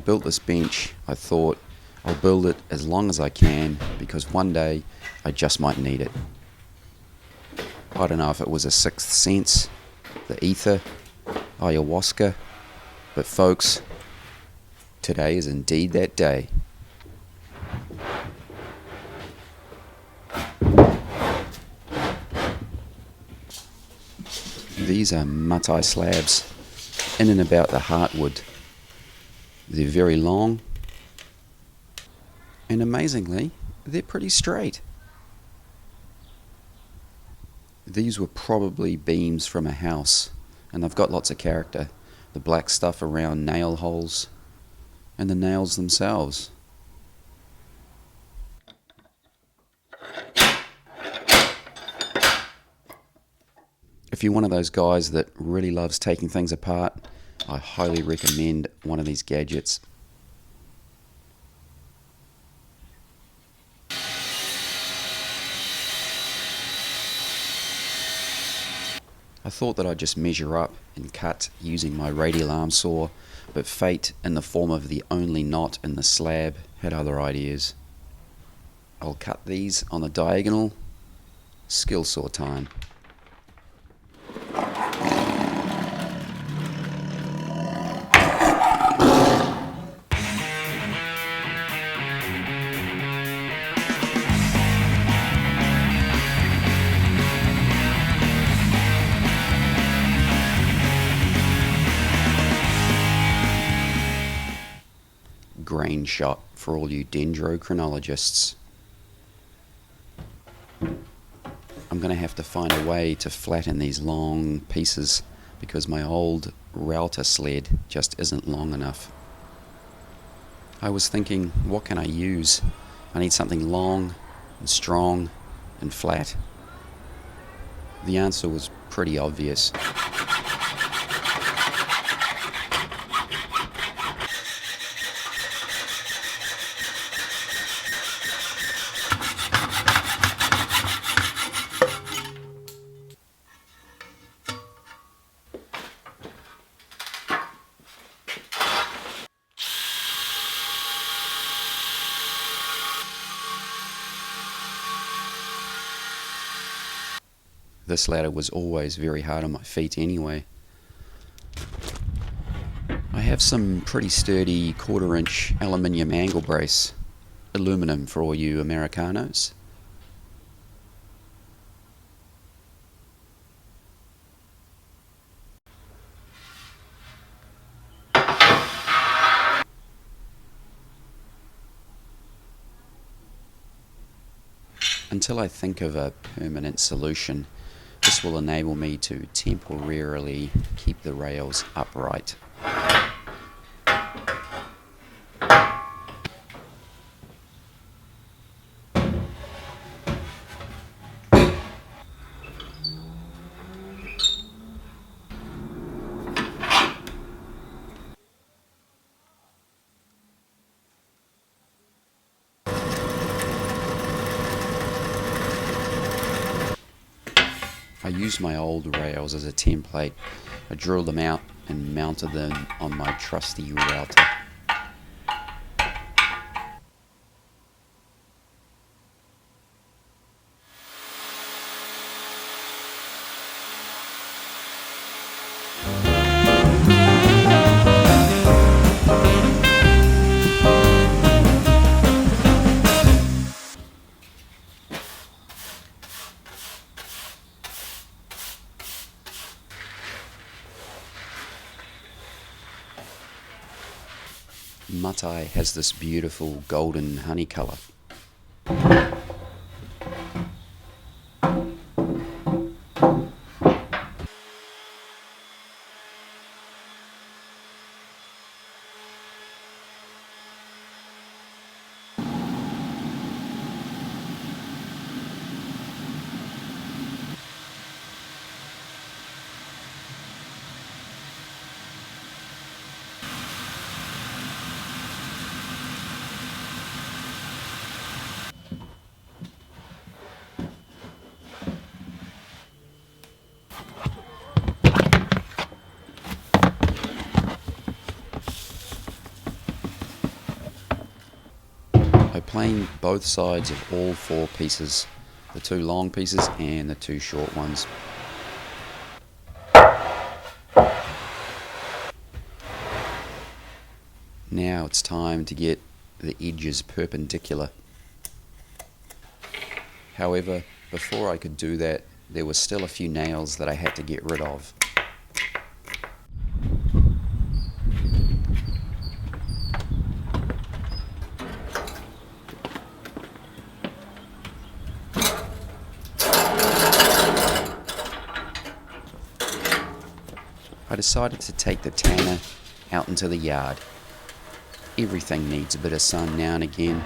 built this bench, I thought I'll build it as long as I can because one day I just might need it. I don't know if it was a sixth sense, the ether, ayahuasca, but folks, today is indeed that day. These are matai slabs in and about the heartwood. They're very long, and amazingly, they're pretty straight. These were probably beams from a house, and they've got lots of character. The black stuff around nail holes, and the nails themselves. If you're one of those guys that really loves taking things apart, I highly recommend one of these gadgets. I thought that I'd just measure up and cut using my radial arm saw, but fate, in the form of the only knot in the slab, had other ideas. I'll cut these on the diagonal. Skill saw time. Grain shot for all you dendrochronologists. I'm going to have to find a way to flatten these long pieces because my old router sled just isn't long enough. I was thinking, what can I use? I need something long and strong and flat. The answer was pretty obvious. This ladder was always very hard on my feet anyway. I have some pretty sturdy 1/4 inch aluminium angle brace. Aluminum for all you Americanos. Until I think of a permanent solution, this will enable me to temporarily keep the rails upright. I used my old rails as a template. I drilled them out and mounted them on my trusty router. Matai has this beautiful golden honey colour. planing both sides of all 4 pieces, the 2 long pieces and the 2 short ones. Now it's time to get the edges perpendicular. However, before I could do that, there were still a few nails that I had to get rid of. I decided to take the tanner out into the yard. Everything needs a bit of sun now and again.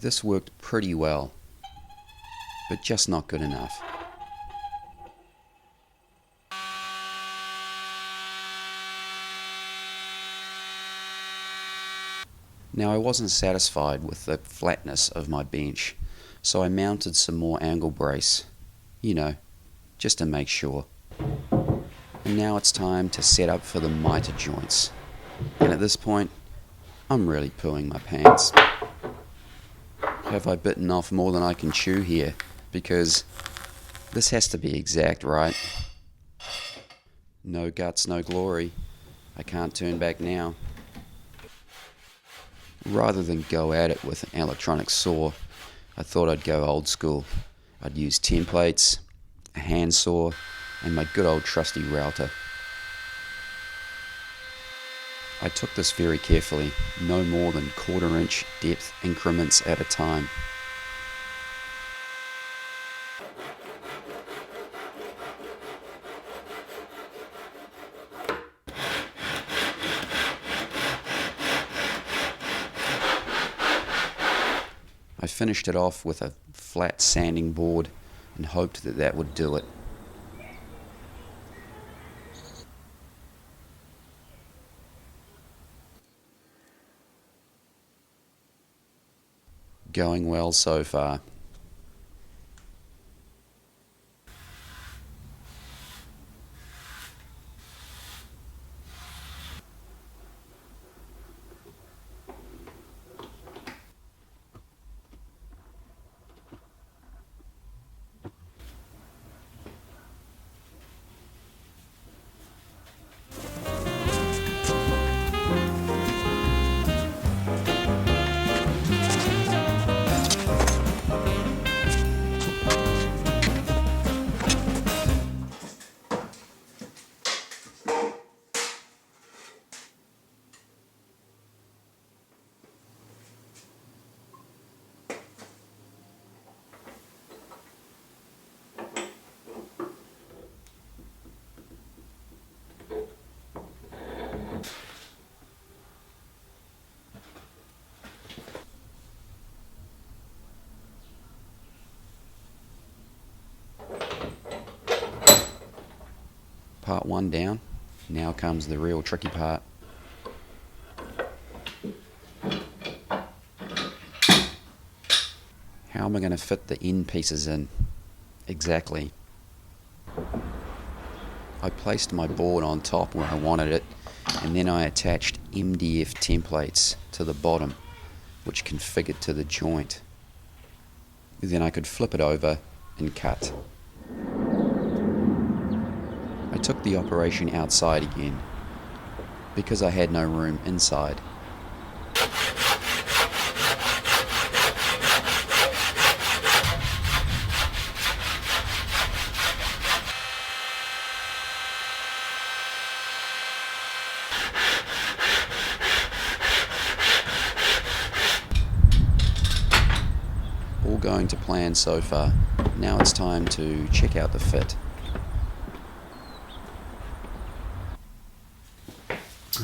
This worked pretty well, but just not good enough. Now I wasn't satisfied with the flatness of my bench, so I mounted some more angle brace, just to make sure. And now it's time to set up for the miter joints. And at this point, I'm really pooing my pants. Have I bitten off more than I can chew here? Because this has to be exact, right? No guts, no glory. I can't turn back now. Rather than go at it with an electronic saw, I thought I'd go old school. I'd use templates, a hand saw, and my good old trusty router. I took this very carefully, no more than 1/4 inch depth increments at a time. I finished it off with a flat sanding board and hoped that that would do it. Going well so far. Part 1 down. Now comes the real tricky part. How am I going to fit the end pieces in? Exactly. I placed my board on top where I wanted it, and then I attached MDF templates to the bottom, which configured to the joint. Then I could flip it over and cut. I took the operation outside again, because I had no room inside. All going to plan so far. Now it's time to check out the fit.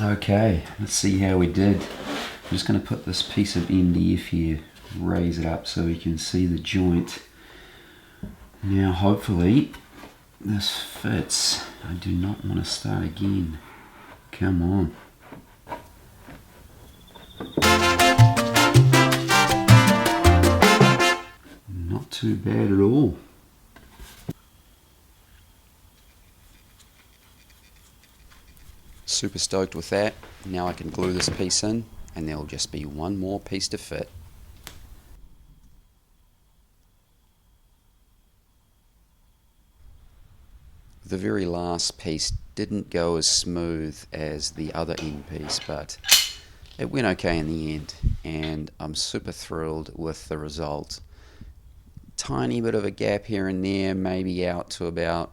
Okay, let's see how we did. I'm just going to put this piece of MDF here, raise it up so we can see the joint. Now hopefully this fits. I do not want to start again. Come on. Not too bad at all. Super stoked with that. Now I can glue this piece in and there'll just be one more piece to fit. The very last piece didn't go as smooth as the other end piece, but it went okay in the end, and I'm super thrilled with the result. Tiny bit of a gap here and there, maybe out to about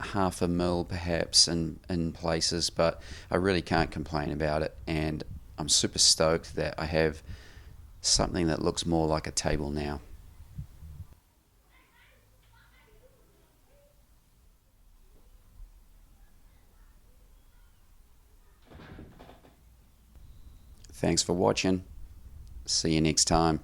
half a mil perhaps in places, but I really can't complain about it, and I'm super stoked that I have something that looks more like a table now. Thanks for watching. See you next time.